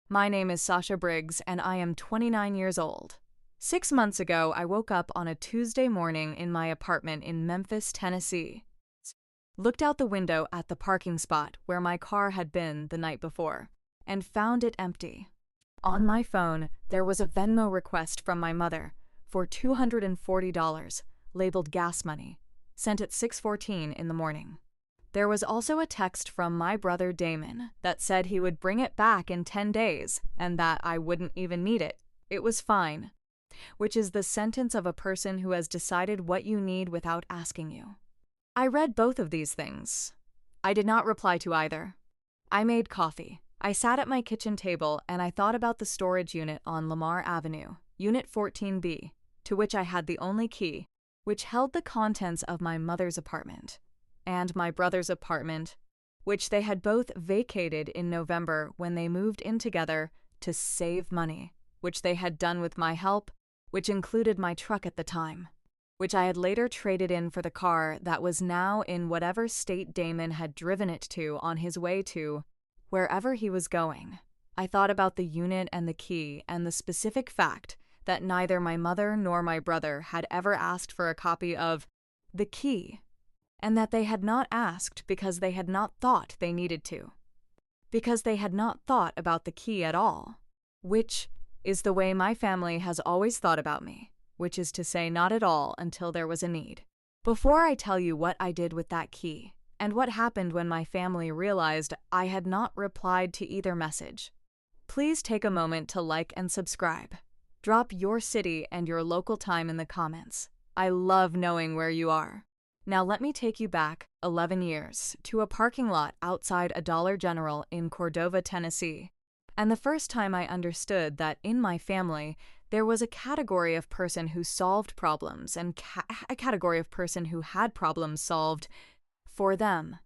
My name is Sasha Briggs, and I am 29 years old. 6 months ago, I woke up on a Tuesday morning in my apartment in Memphis, Tennessee. Looked out the window at the parking spot where my car had been the night before, and found it empty. On my phone, there was a Venmo request from my mother for $240, labeled gas money, sent at 6:14 in the morning. There was also a text from my brother Damon that said he would bring it back in 10 days and that I wouldn't even need it. It was fine, which is the sentence of a person who has decided what you need without asking you. I read both of these things. I did not reply to either. I made coffee. I sat at my kitchen table and I thought about the storage unit on Lamar Avenue, Unit 14B, to which I had the only key, which held the contents of my mother's apartment and my brother's apartment, which they had both vacated in November when they moved in together to save money, which they had done with my help, which included my truck at the time, which I had later traded in for the car that was now in whatever state Damon had driven it to on his way to wherever he was going. I thought about the unit and the key and the specific fact that neither my mother nor my brother had ever asked for a copy of the key, and that they had not asked because they had not thought they needed to, because they had not thought about the key at all, which is the way my family has always thought about me, which is to say not at all until there was a need. Before I tell you what I did with that key, and what happened when my family realized I had not replied to either message, please take a moment to like and subscribe. Drop your city and your local time in the comments. I love knowing where you are. Now let me take you back 11 years to a parking lot outside a Dollar General in Cordova, Tennessee. And the first time I understood that in my family, there was a category of person who solved problems and a category of person who had problems solved for them,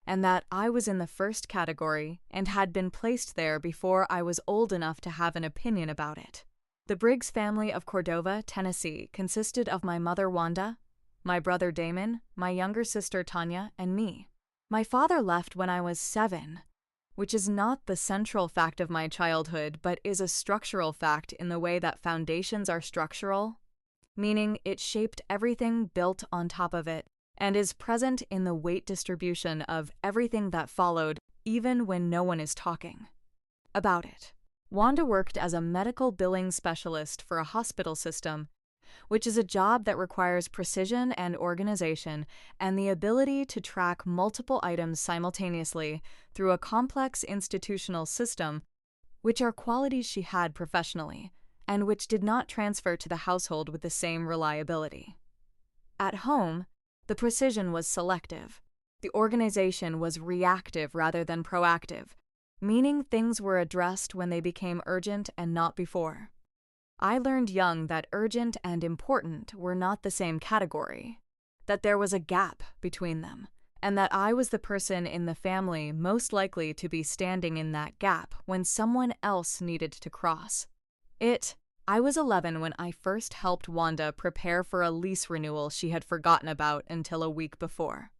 and that I was in the first category and had been placed there before I was old enough to have an opinion about it. The Briggs family of Cordova, Tennessee consisted of my mother Wanda, my brother Damon, my younger sister Tanya, and me. My father left when I was 7, which is not the central fact of my childhood, but is a structural fact in the way that foundations are structural, meaning it shaped everything built on top of it, and is present in the weight distribution of everything that followed, even when no one is talking about it. Wanda worked as a medical billing specialist for a hospital system, which is a job that requires precision and organization and the ability to track multiple items simultaneously through a complex institutional system, which are qualities she had professionally, and which did not transfer to the household with the same reliability. At home, the precision was selective. The organization was reactive rather than proactive, meaning things were addressed when they became urgent and not before. I learned young that urgent and important were not the same category, that there was a gap between them, and that I was the person in the family most likely to be standing in that gap when someone else needed to cross. I was 11 when I first helped Wanda prepare for a lease renewal she had forgotten about until a week before.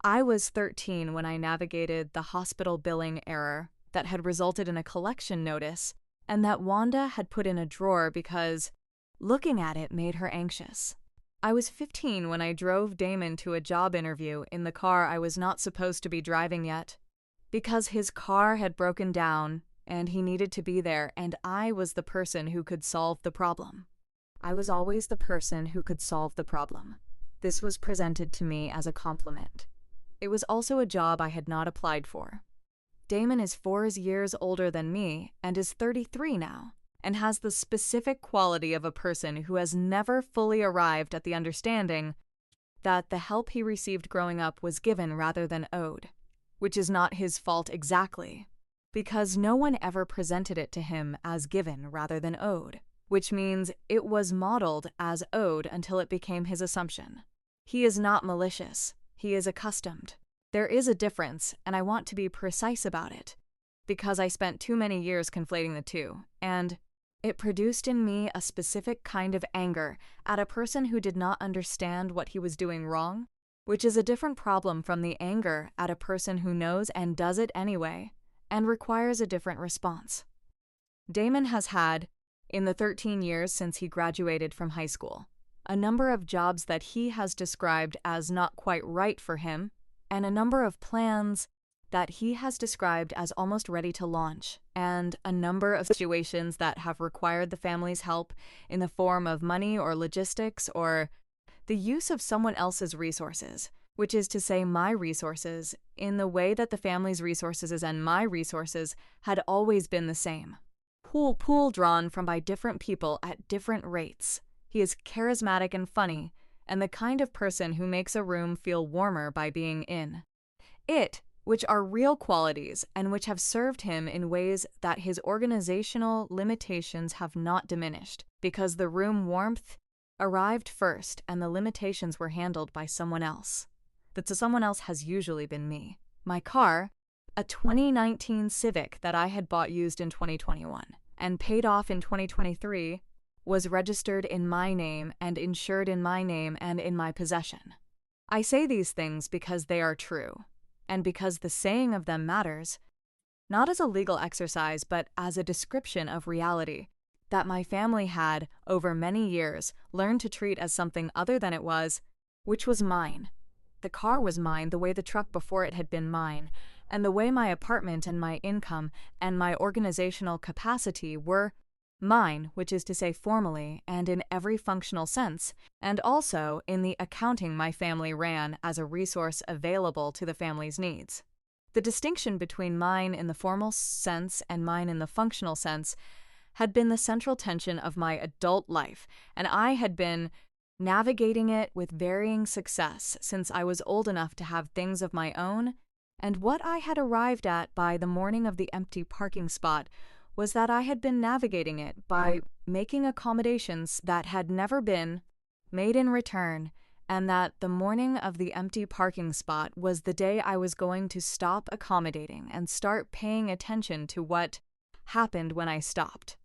I was 13 when I navigated the hospital billing error that had resulted in a collection notice and that Wanda had put in a drawer because looking at it made her anxious. I was 15 when I drove Damon to a job interview in the car I was not supposed to be driving yet, because his car had broken down and he needed to be there, and I was the person who could solve the problem. I was always the person who could solve the problem. This was presented to me as a compliment. It was also a job I had not applied for. Damon is 4 years older than me and is 33 now, and has the specific quality of a person who has never fully arrived at the understanding that the help he received growing up was given rather than owed, which is not his fault exactly, because no one ever presented it to him as given rather than owed, which means it was modeled as owed until it became his assumption. He is not malicious, he is accustomed. There is a difference, and I want to be precise about it, because I spent too many years conflating the two, and it produced in me a specific kind of anger at a person who did not understand what he was doing wrong, which is a different problem from the anger at a person who knows and does it anyway, and requires a different response. Damon has had, in the 13 years since he graduated from high school, a number of jobs that he has described as not quite right for him, and a number of plans that he has described as almost ready to launch, and a number of situations that have required the family's help in the form of money or logistics or the use of someone else's resources, which is to say my resources, in the way that the family's resources and my resources had always been the same. Pool drawn from by different people at different rates. He is charismatic and funny, and the kind of person who makes a room feel warmer by being in it, which are real qualities and which have served him in ways that his organizational limitations have not diminished, because the room warmth arrived first and the limitations were handled by someone else. That someone else has usually been me. My car, a 2019 Civic that I had bought used in 2021 and paid off in 2023, was registered in my name and insured in my name and in my possession. I say these things because they are true, and because the saying of them matters, not as a legal exercise but as a description of reality that my family had, over many years, learned to treat as something other than it was, which was mine. The car was mine the way the truck before it had been mine, and the way my apartment and my income and my organizational capacity were mine, which is to say formally and in every functional sense, and also in the accounting my family ran as a resource available to the family's needs. The distinction between mine in the formal sense and mine in the functional sense had been the central tension of my adult life, and I had been navigating it with varying success since I was old enough to have things of my own, and what I had arrived at by the morning of the empty parking spot was that I had been navigating it by making accommodations that had never been made in return, and that the morning of the empty parking spot was the day I was going to stop accommodating and start paying attention to what happened when I stopped.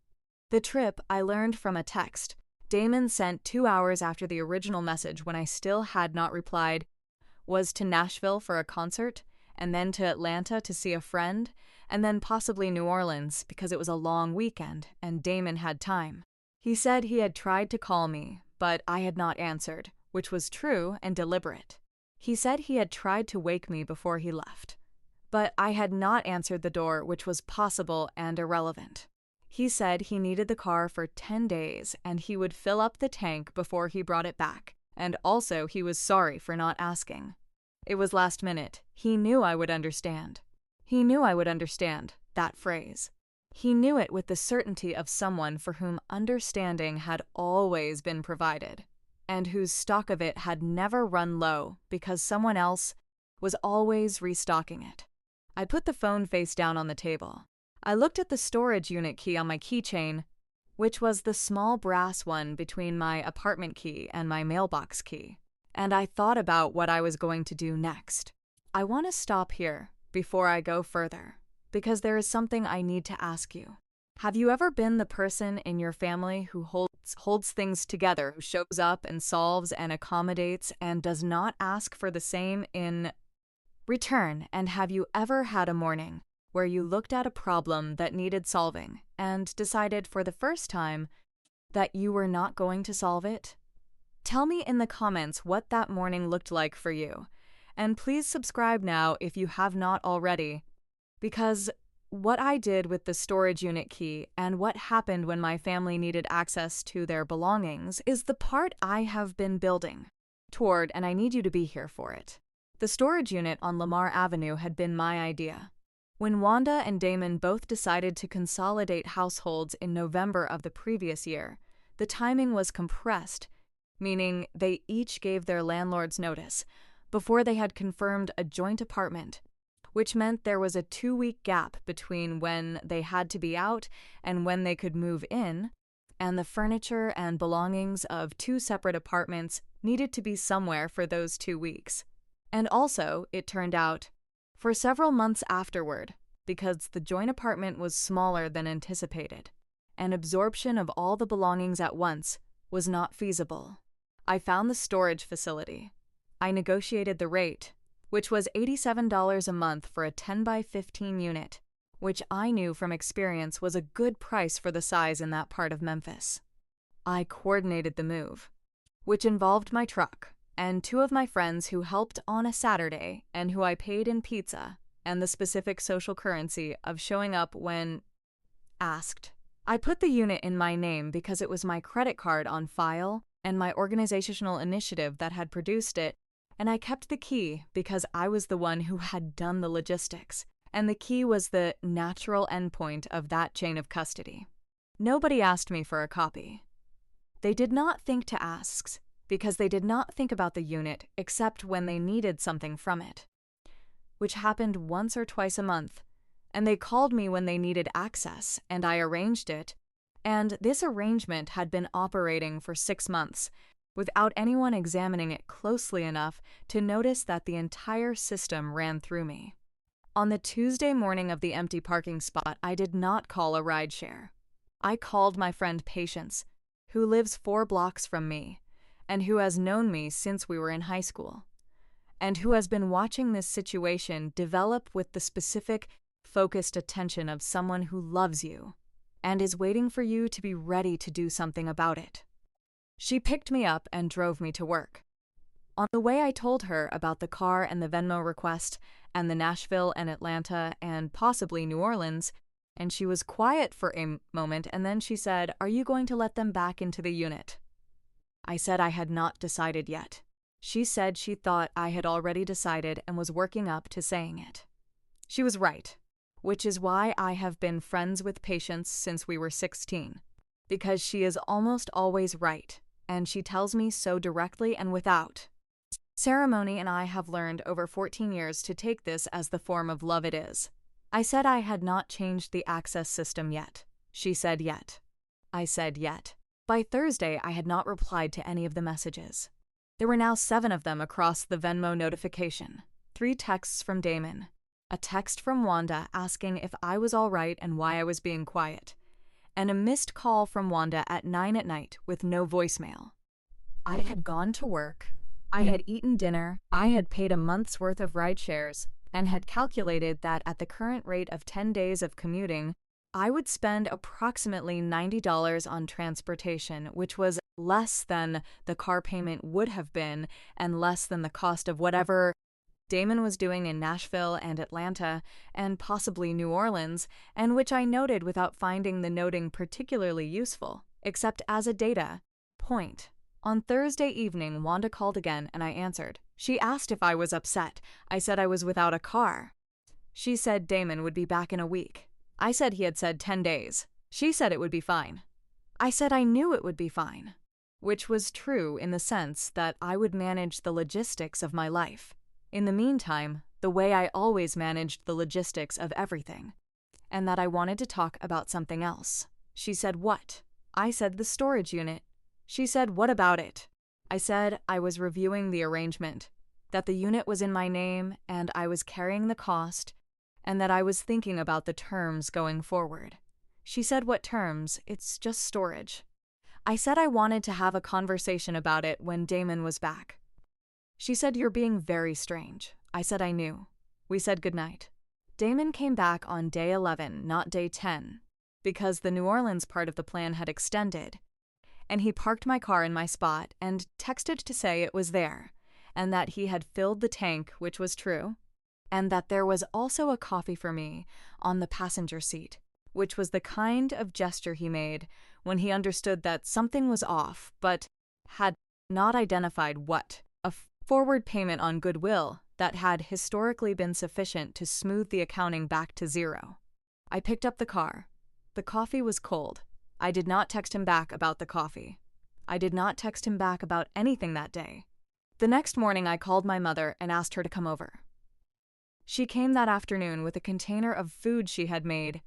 The trip, I learned from a text Damon sent 2 hours after the original message when I still had not replied, was to Nashville for a concert, and then to Atlanta to see a friend, and then possibly New Orleans because it was a long weekend and Damon had time. He said he had tried to call me, but I had not answered, which was true and deliberate. He said he had tried to wake me before he left, but I had not answered the door, which was possible and irrelevant. He said he needed the car for 10 days and he would fill up the tank before he brought it back, and also he was sorry for not asking. It was last minute. He knew I would understand. He knew I would understand that phrase. He knew it with the certainty of someone for whom understanding had always been provided, and whose stock of it had never run low because someone else was always restocking it. I put the phone face down on the table. I looked at the storage unit key on my keychain, which was the small brass one between my apartment key and my mailbox key, and I thought about what I was going to do next. I want to stop here before I go further, because there is something I need to ask you. Have you ever been the person in your family who holds things together, who shows up and solves and accommodates and does not ask for the same in return? And have you ever had a morning where you looked at a problem that needed solving and decided for the first time that you were not going to solve it? Tell me in the comments what that morning looked like for you. And please subscribe now if you have not already, because what I did with the storage unit key and what happened when my family needed access to their belongings is the part I have been building toward, and I need you to be here for it. The storage unit on Lamar Avenue had been my idea. When Wanda and Damon both decided to consolidate households in November of the previous year, the timing was compressed, meaning they each gave their landlords notice before they had confirmed a joint apartment, which meant there was a 2-week gap between when they had to be out and when they could move in, and the furniture and belongings of 2 separate apartments needed to be somewhere for those 2 weeks. And also, it turned out, for several months afterward, because the joint apartment was smaller than anticipated, and absorption of all the belongings at once was not feasible. I found the storage facility. I negotiated the rate, which was $87 a month for a 10 by 15 unit, which I knew from experience was a good price for the size in that part of Memphis. I coordinated the move, which involved my truck and two of my friends who helped on a Saturday and who I paid in pizza and the specific social currency of showing up when asked. I put the unit in my name because it was my credit card on file and my organizational initiative that had produced it, and I kept the key because I was the one who had done the logistics, and the key was the natural endpoint of that chain of custody. Nobody asked me for a copy. They did not think to ask, because they did not think about the unit except when they needed something from it, which happened once or twice a month, and they called me when they needed access, and I arranged it, and this arrangement had been operating for 6 months, without anyone examining it closely enough to notice that the entire system ran through me. On the Tuesday morning of the empty parking spot, I did not call a rideshare. I called my friend Patience, who lives 4 blocks from me, and who has known me since we were in high school, and who has been watching this situation develop with the specific, focused attention of someone who loves you and is waiting for you to be ready to do something about it. She picked me up and drove me to work. On the way, I told her about the car and the Venmo request and the Nashville and Atlanta and possibly New Orleans, and she was quiet for a moment, and then she said, "Are you going to let them back into the unit?" I said I had not decided yet. She said she thought I had already decided and was working up to saying it. She was right, which is why I have been friends with Patience since we were 16, because she is almost always right, and she tells me so directly and without ceremony, and I have learned over 14 years to take this as the form of love it is. I said I had not changed the access system yet. She said yet. I said yet. By Thursday, I had not replied to any of the messages. There were now 7 of them across the Venmo notification. 3 texts from Damon, a text from Wanda asking if I was all right and why I was being quiet, and a missed call from Wanda at 9 at night with no voicemail. I had gone to work. I had eaten dinner, I had paid a month's worth of ride shares, and had calculated that at the current rate of 10 days of commuting, I would spend approximately $90 on transportation, which was less than the car payment would have been and less than the cost of whatever Damon was doing in Nashville and Atlanta and possibly New Orleans, and which I noted without finding the noting particularly useful, except as a data point. On Thursday evening, Wanda called again, and I answered. She asked if I was upset. I said I was without a car. She said Damon would be back in a week. I said he had said 10 days. She said it would be fine. I said I knew it would be fine, which was true in the sense that I would manage the logistics of my life. In the meantime, the way I always managed the logistics of everything, and that I wanted to talk about something else. She said, "What?" I said, "The storage unit." She said, "What about it?" I said I was reviewing the arrangement, that the unit was in my name and I was carrying the cost, and that I was thinking about the terms going forward. She said, "What terms? It's just storage." I said I wanted to have a conversation about it when Damon was back. She said, "You're being very strange." I said I knew. We said goodnight. Damon came back on day 11, not day 10, because the New Orleans part of the plan had extended, and he parked my car in my spot and texted to say it was there, and that he had filled the tank, which was true, and that there was also a coffee for me on the passenger seat, which was the kind of gesture he made when he understood that something was off, but had not identified what. A forward payment on goodwill that had historically been sufficient to smooth the accounting back to 0. I picked up the car. The coffee was cold. I did not text him back about the coffee. I did not text him back about anything that day. The next morning, I called my mother and asked her to come over. She came that afternoon with a container of food she had made,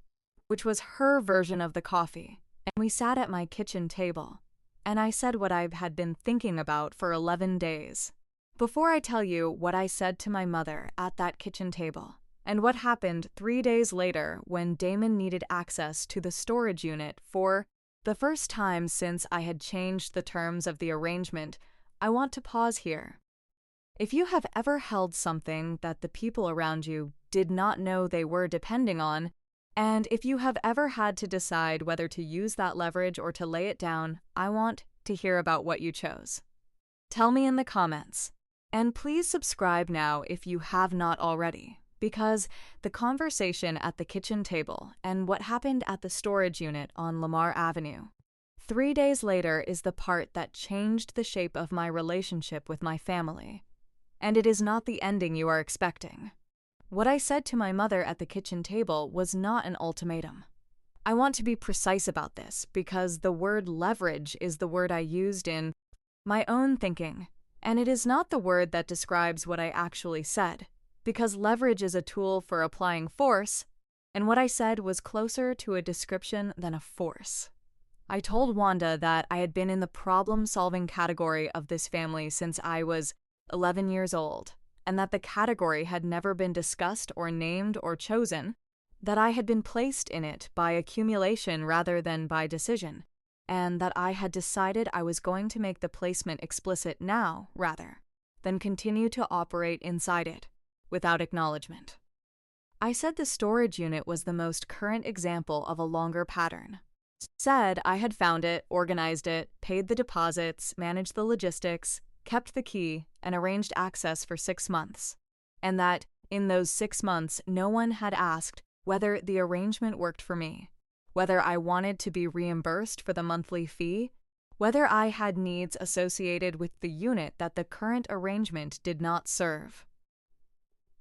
which was her version of the coffee, and we sat at my kitchen table, and I said what I had been thinking about for 11 days. Before I tell you what I said to my mother at that kitchen table, and what happened 3 days later when Damon needed access to the storage unit for the first time since I had changed the terms of the arrangement, I want to pause here. If you have ever held something that the people around you did not know they were depending on, And if you have ever had to decide whether to use that leverage or to lay it down, I want to hear about what you chose. Tell me in the comments. And please subscribe now if you have not already, because the conversation at the kitchen table and what happened at the storage unit on Lamar Avenue 3 days later is the part that changed the shape of my relationship with my family. And it is not the ending you are expecting. What I said to my mother at the kitchen table was not an ultimatum. I want to be precise about this because the word leverage is the word I used in my own thinking, and it is not the word that describes what I actually said, because leverage is a tool for applying force, and what I said was closer to a description than a force. I told Wanda that I had been in the problem-solving category of this family since I was 11 years old, and that the category had never been discussed or named or chosen, that I had been placed in it by accumulation rather than by decision, and that I had decided I was going to make the placement explicit now, rather than continue to operate inside it, without acknowledgement. I said the storage unit was the most current example of a longer pattern. Said I had found it, organized it, paid the deposits, managed the logistics, kept the key, and arranged access for 6 months, and that in those 6 months no one had asked whether the arrangement worked for me, whether I wanted to be reimbursed for the monthly fee, whether I had needs associated with the unit that the current arrangement did not serve.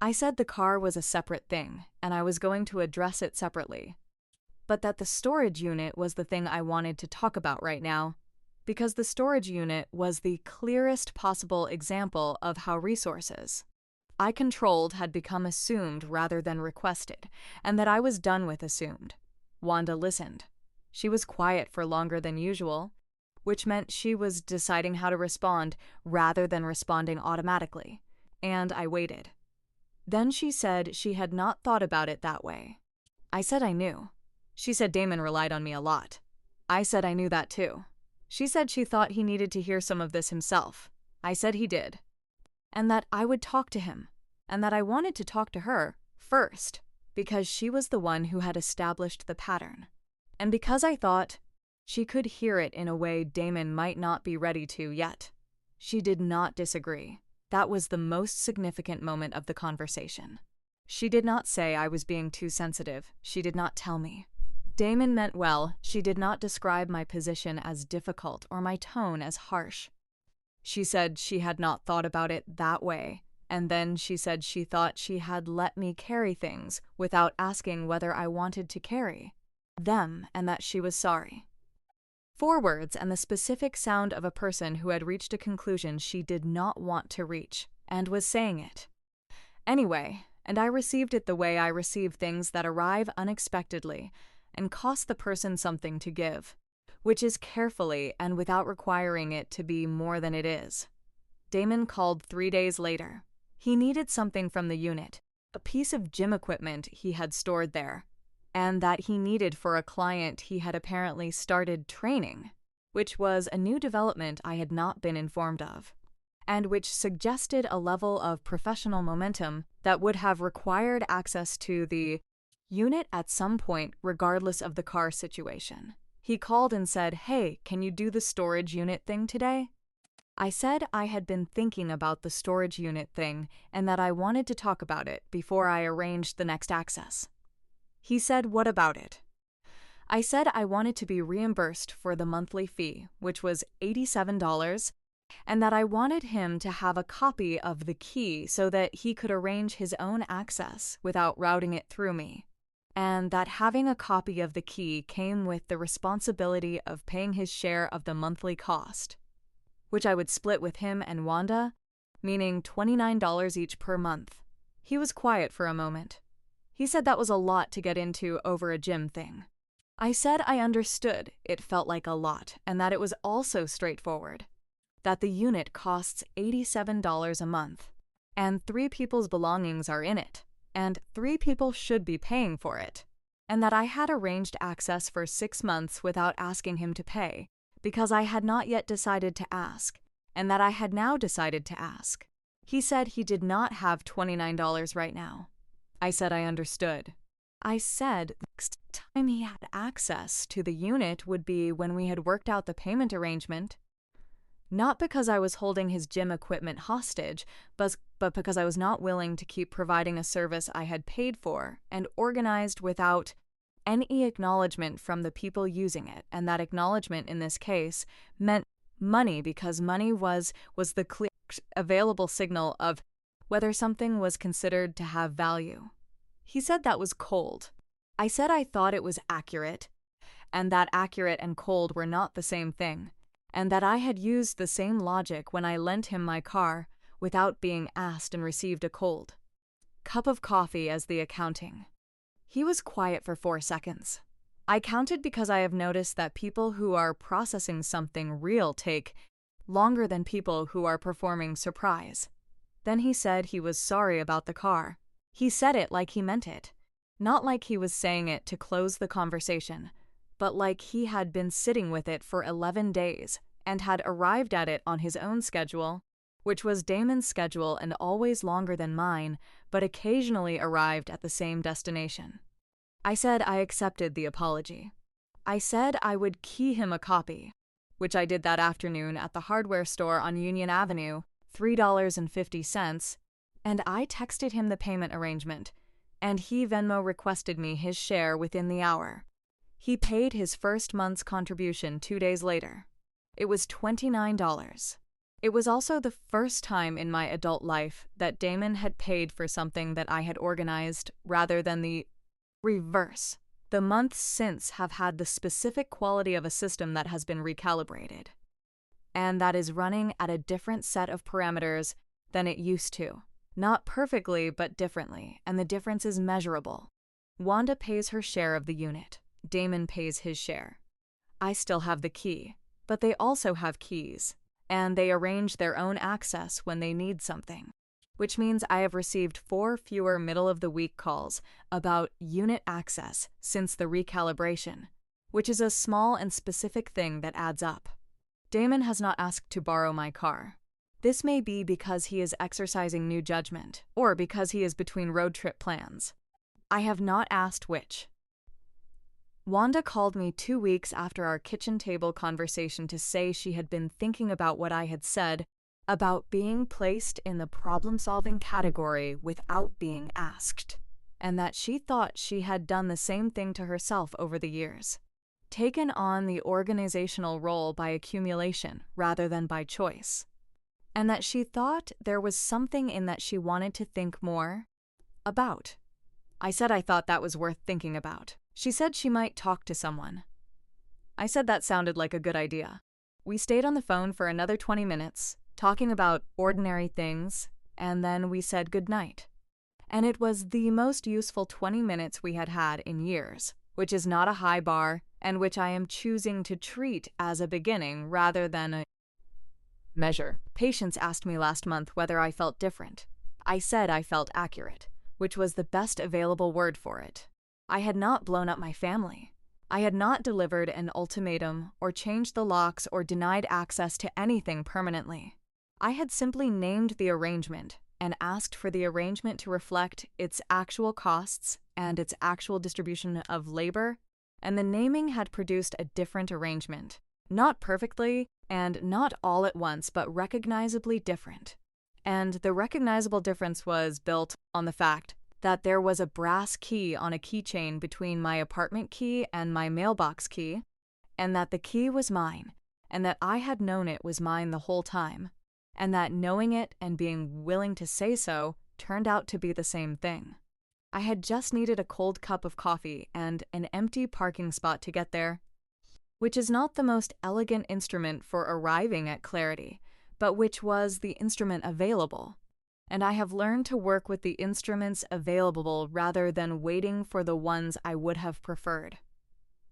I said the car was a separate thing, and I was going to address it separately, but that the storage unit was the thing I wanted to talk about right now, because the storage unit was the clearest possible example of how resources I controlled had become assumed rather than requested, and that I was done with assumed. Wanda listened. She was quiet for longer than usual, which meant she was deciding how to respond rather than responding automatically, and I waited. Then she said she had not thought about it that way. I said I knew. She said Damon relied on me a lot. I said I knew that too. She said she thought he needed to hear some of this himself. I said he did. And that I would talk to him, and that I wanted to talk to her first, because she was the one who had established the pattern, and because I thought she could hear it in a way Damon might not be ready to yet. She did not disagree. That was the most significant moment of the conversation. She did not say I was being too sensitive. She did not tell me. Damon meant well. She did not describe my position as difficult or my tone as harsh. She said she had not thought about it that way, and then she said she thought she had let me carry things without asking whether I wanted to carry them, and that she was sorry. 4 words and the specific sound of a person who had reached a conclusion she did not want to reach, and was saying it anyway, and I received it the way I receive things that arrive unexpectedly and cost the person something to give, which is carefully and without requiring it to be more than it is. Damon called 3 days later. He needed something from the unit, a piece of gym equipment he had stored there, and that he needed for a client he had apparently started training, which was a new development I had not been informed of, and which suggested a level of professional momentum that would have required access to the unit at some point regardless of the car situation. He called and said, "Hey, can you do the storage unit thing today?" I said I had been thinking about the storage unit thing and that I wanted to talk about it before I arranged the next access. He said, "What about it?" I said I wanted to be reimbursed for the monthly fee, which was $87, and that I wanted him to have a copy of the key so that he could arrange his own access without routing it through me, and that having a copy of the key came with the responsibility of paying his share of the monthly cost, which I would split with him and Wanda, meaning $29 each per month. He was quiet for a moment. He said that was a lot to get into over a gym thing. I said I understood it felt like a lot and that it was also straightforward, that the unit costs $87 a month, and 3 people's belongings are in it, and 3 people should be paying for it, and that I had arranged access for 6 months without asking him to pay, because I had not yet decided to ask, and that I had now decided to ask. He said he did not have $29 right now. I said I understood. I said Next time he had access to the unit would be when we had worked out the payment arrangement. Not because I was holding his gym equipment hostage, but because I was not willing to keep providing a service I had paid for and organized without any acknowledgement from the people using it, and that acknowledgement in this case meant money, because money was the clear, available signal of whether something was considered to have value. He said that was cold. I said I thought it was accurate, and that accurate and cold were not the same thing, and that I had used the same logic when I lent him my car without being asked and received a cold cup of coffee as the accounting. He was quiet for 4 seconds. I counted because I have noticed that people who are processing something real take longer than people who are performing surprise. Then he said he was sorry about the car. He said it like he meant it. Not like he was saying it to close the conversation, but like he had been sitting with it for 11 days and had arrived at it on his own schedule, which was Damon's schedule and always longer than mine, but occasionally arrived at the same destination. I said I accepted the apology. I said I would key him a copy, which I did that afternoon at the hardware store on Union Avenue, $3.50, and I texted him the payment arrangement, and he Venmo requested me his share within the hour. He paid his first month's contribution 2 days later. It was $29. It was also the first time in my adult life that Damon had paid for something that I had organized rather than the reverse. The months since have had the specific quality of a system that has been recalibrated, and that is running at a different set of parameters than it used to. Not perfectly, but differently, and the difference is measurable. Wanda pays her share of the unit. Damon pays his share. I still have the key, but they also have keys, and they arrange their own access when they need something, which means I have received 4 fewer middle-of-the-week calls about unit access since the recalibration, which is a small and specific thing that adds up. Damon has not asked to borrow my car. This may be because he is exercising new judgment, or because he is between road trip plans. I have not asked which. Wanda called me 2 weeks after our kitchen table conversation to say she had been thinking about what I had said about being placed in the problem-solving category without being asked, and that she thought she had done the same thing to herself over the years, taken on the organizational role by accumulation rather than by choice, and that she thought there was something in that she wanted to think more about. I said I thought that was worth thinking about. She said she might talk to someone. I said that sounded like a good idea. We stayed on the phone for another 20 minutes, talking about ordinary things, and then we said goodnight. And it was the most useful 20 minutes we had had in years, which is not a high bar, and which I am choosing to treat as a beginning rather than a measure. Patience asked me last month whether I felt different. I said I felt accurate, which was the best available word for it. I had not blown up my family. I had not delivered an ultimatum or changed the locks or denied access to anything permanently. I had simply named the arrangement and asked for the arrangement to reflect its actual costs and its actual distribution of labor, and the naming had produced a different arrangement. Not perfectly, and not all at once, but recognizably different. And the recognizable difference was built on the fact that there was a brass key on a keychain between my apartment key and my mailbox key, and that the key was mine, and that I had known it was mine the whole time, and that knowing it and being willing to say so turned out to be the same thing. I had just needed a cold cup of coffee and an empty parking spot to get there, which is not the most elegant instrument for arriving at clarity, but which was the instrument available. And I have learned to work with the instruments available rather than waiting for the ones I would have preferred.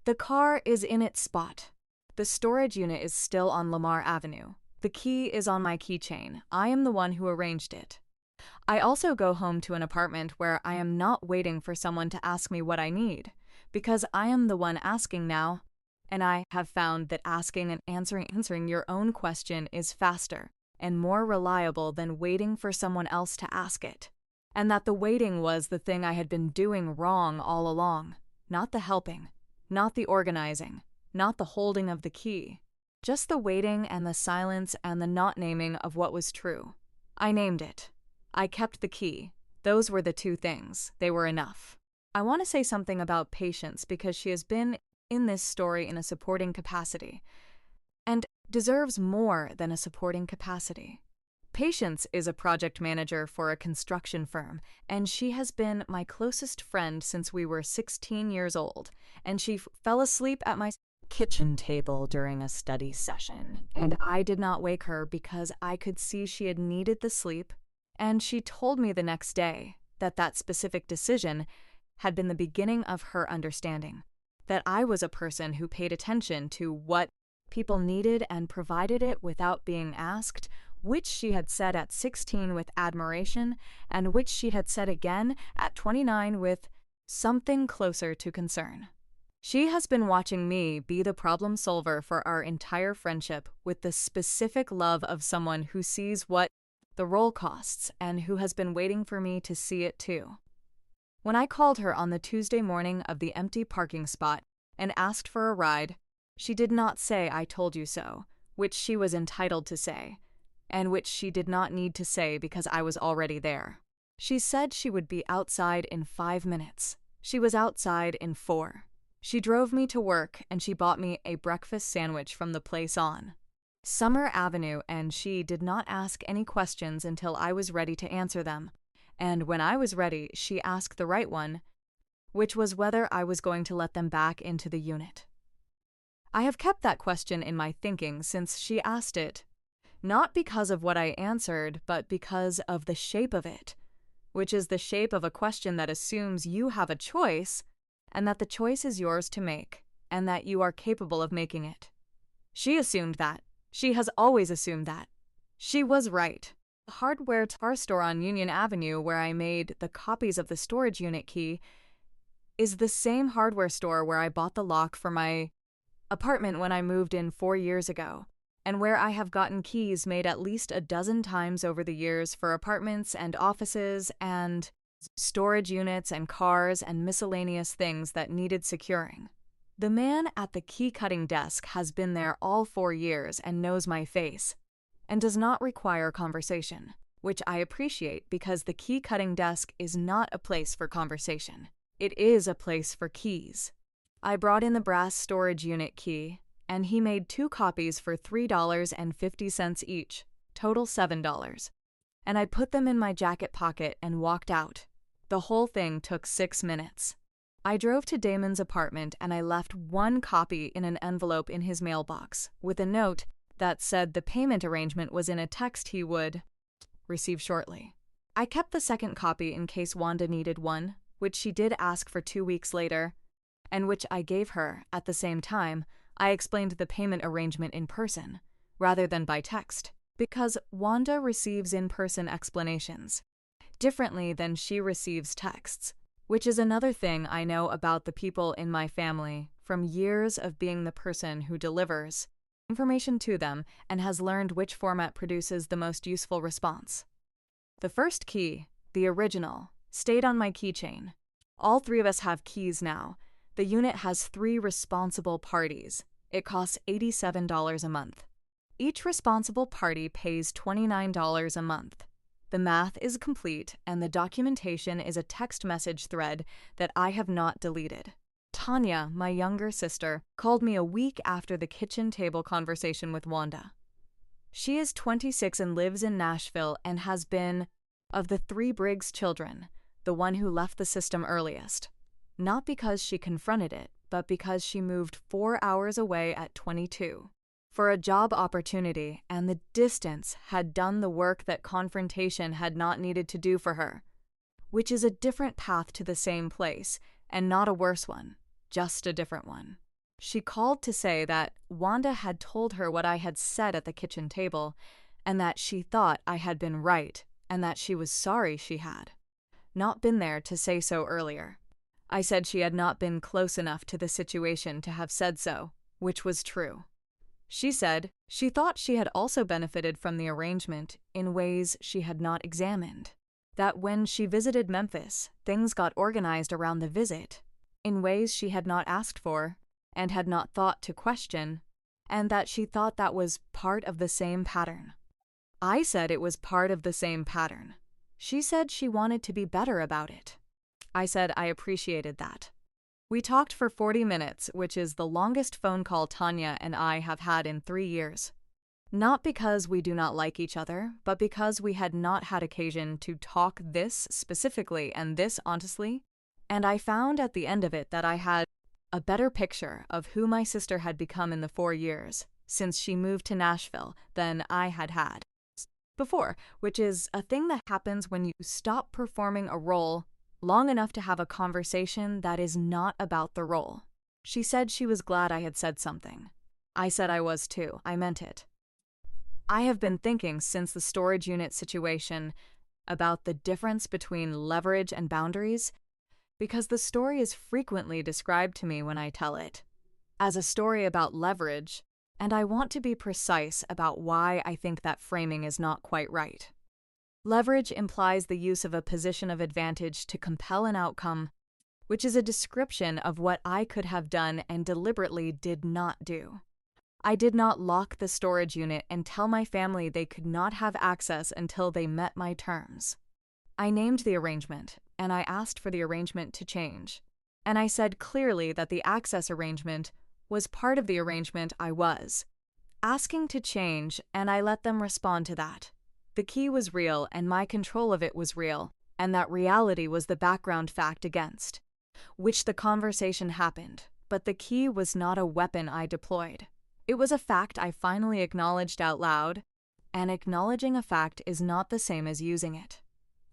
The car is in its spot. The storage unit is still on Lamar Avenue. The key is on my keychain. I am the one who arranged it. I also go home to an apartment where I am not waiting for someone to ask me what I need, because I am the one asking now, and I have found that asking and answering your own question is faster and more reliable than waiting for someone else to ask it, and that the waiting was the thing I had been doing wrong all along. not the helping, not the organizing, not the holding of the key. Just the waiting and the silence and the not naming of what was true. I named it. I kept the key. Those were the two things. They were enough. I want to say something about Patience because she has been in this story in a supporting capacity and deserves more than a supporting capacity. Patience is a project manager for a construction firm, and she has been my closest friend since we were 16 years old, and she fell asleep at my kitchen table during a study session, and I did not wake her because I could see she had needed the sleep, and she told me the next day that that specific decision had been the beginning of her understanding that I was a person who paid attention to what people needed and provided it without being asked, which she had said at 16 with admiration, and which she had said again at 29 with something closer to concern. She has been watching me be the problem solver for our entire friendship with the specific love of someone who sees what the role costs and who has been waiting for me to see it too. When I called her on the Tuesday morning of the empty parking spot and asked for a ride, she did not say "I told you so," which she was entitled to say, and which she did not need to say because I was already there. She said she would be outside in 5 minutes. She was outside in 4. She drove me to work and she bought me a breakfast sandwich from the place on Summer Avenue, and she did not ask any questions until I was ready to answer them. And when I was ready, she asked the right one, which was whether I was going to let them back into the unit. I have kept that question in my thinking since she asked it, not because of what I answered, but because of the shape of it, which is the shape of a question that assumes you have a choice and that the choice is yours to make and that you are capable of making it. She assumed that. She has always assumed that. She was right. The hardware tar store on Union Avenue where I made the copies of the storage unit key is the same hardware store where I bought the lock for my apartment when I moved in 4 years ago, and where I have gotten keys made at least a dozen times over the years for apartments and offices and storage units and cars and miscellaneous things that needed securing. The man at the key-cutting desk has been there all 4 years and knows my face, and does not require conversation, which I appreciate because the key-cutting desk is not a place for conversation. It is a place for keys. I brought in the brass storage unit key, and he made 2 copies for $3.50 each, total $7. And I put them in my jacket pocket and walked out. The whole thing took 6 minutes. I drove to Damon's apartment and I left 1 copy in an envelope in his mailbox, with a note that said the payment arrangement was in a text he would receive shortly. I kept the second copy in case Wanda needed one, which she did ask for 2 weeks later, and which I gave her. At the same time, I explained the payment arrangement in person, rather than by text, because Wanda receives in-person explanations differently than she receives texts, which is another thing I know about the people in my family from years of being the person who delivers information to them and has learned which format produces the most useful response. The first key, the original, stayed on my keychain. All 3 of us have keys now. The unit has 3 responsible parties. It costs $87 a month. Each responsible party pays $29 a month. The math is complete, and the documentation is a text message thread that I have not deleted. Tanya, my younger sister, called me a week after the kitchen table conversation with Wanda. She is 26 and lives in Nashville and has been, of the 3 Briggs children, the one who left the system earliest. Not because she confronted it, but because she moved 4 hours away at 22 for a job opportunity, and the distance had done the work that confrontation had not needed to do for her, which is a different path to the same place, and not a worse one, just a different one. She called to say that Wanda had told her what I had said at the kitchen table, and that she thought I had been right, and that she was sorry she had not been there to say so earlier. I said she had not been close enough to the situation to have said so, which was true. She said she thought she had also benefited from the arrangement in ways she had not examined. That when she visited Memphis, things got organized around the visit, in ways she had not asked for and had not thought to question, and that she thought that was part of the same pattern. I said it was part of the same pattern. She said she wanted to be better about it. I said I appreciated that. We talked for 40 minutes, which is the longest phone call Tanya and I have had in 3 years. Not because we do not like each other, but because we had not had occasion to talk this specifically and this honestly, and I found at the end of it that I had a better picture of who my sister had become in the 4 years since she moved to Nashville than I had had before, which is a thing that happens when you stop performing a role long enough to have a conversation that is not about the role. She said she was glad I had said something. I said I was too. I meant it. I have been thinking since the storage unit situation about the difference between leverage and boundaries, because the story is frequently described to me when I tell it as a story about leverage, and I want to be precise about why I think that framing is not quite right. Leverage implies the use of a position of advantage to compel an outcome, which is a description of what I could have done and deliberately did not do. I did not lock the storage unit and tell my family they could not have access until they met my terms. I named the arrangement, and I asked for the arrangement to change. And I said clearly that the access arrangement was part of the arrangement I was asking to change, and I let them respond to that. The key was real, and my control of it was real, and that reality was the background fact against which the conversation happened, but the key was not a weapon I deployed. It was a fact I finally acknowledged out loud, and acknowledging a fact is not the same as using it.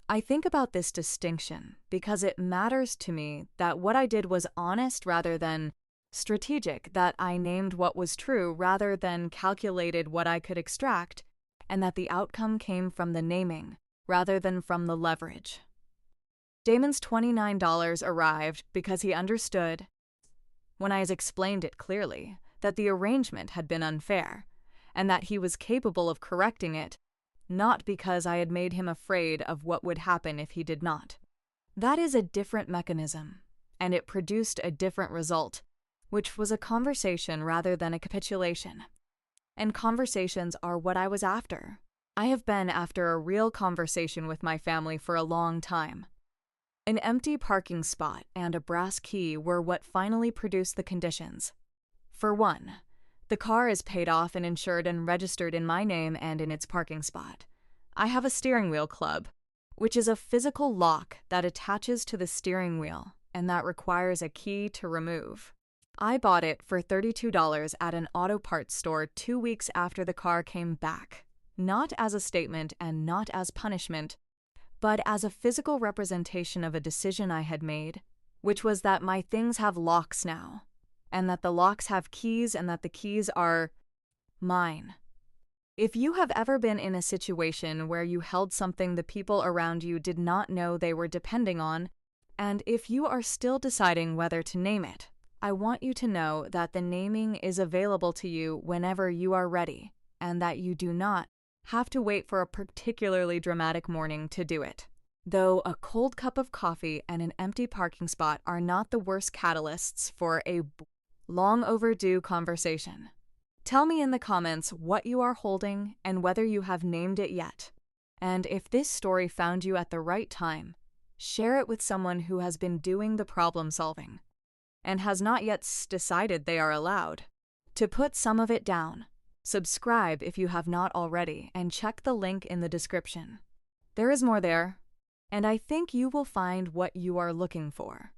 I think about this distinction because it matters to me that what I did was honest rather than strategic, that I named what was true rather than calculated what I could extract, and that the outcome came from the naming rather than from the leverage. Damon's $29 arrived because he understood, when I explained it clearly, that the arrangement had been unfair, and that he was capable of correcting it, not because I had made him afraid of what would happen if he did not. That is a different mechanism, and it produced a different result, which was a conversation rather than a capitulation. And conversations are what I was after. I have been after a real conversation with my family for a long time. An empty parking spot and a brass key were what finally produced the conditions. For one, the car is paid off and insured and registered in my name and in its parking spot. I have a steering wheel club, which is a physical lock that attaches to the steering wheel and that requires a key to remove. I bought it for $32 at an auto parts store 2 weeks after the car came back, not as a statement and not as punishment, but as a physical representation of a decision I had made, which was that my things have locks now, and that the locks have keys and that the keys are mine. If you have ever been in a situation where you held something the people around you did not know they were depending on, and if you are still deciding whether to name it, I want you to know that the naming is available to you whenever you are ready, and that you do not have to wait for a particularly dramatic morning to do it. Though a cold cup of coffee and an empty parking spot are not the worst catalysts for a long overdue conversation. Tell me in the comments what you are holding and whether you have named it yet. And if this story found you at the right time, share it with someone who has been doing the problem solving and has not yet decided they are allowed to put some of it down. Subscribe if you have not already, and check the link in the description. There is more there, and I think you will find what you are looking for.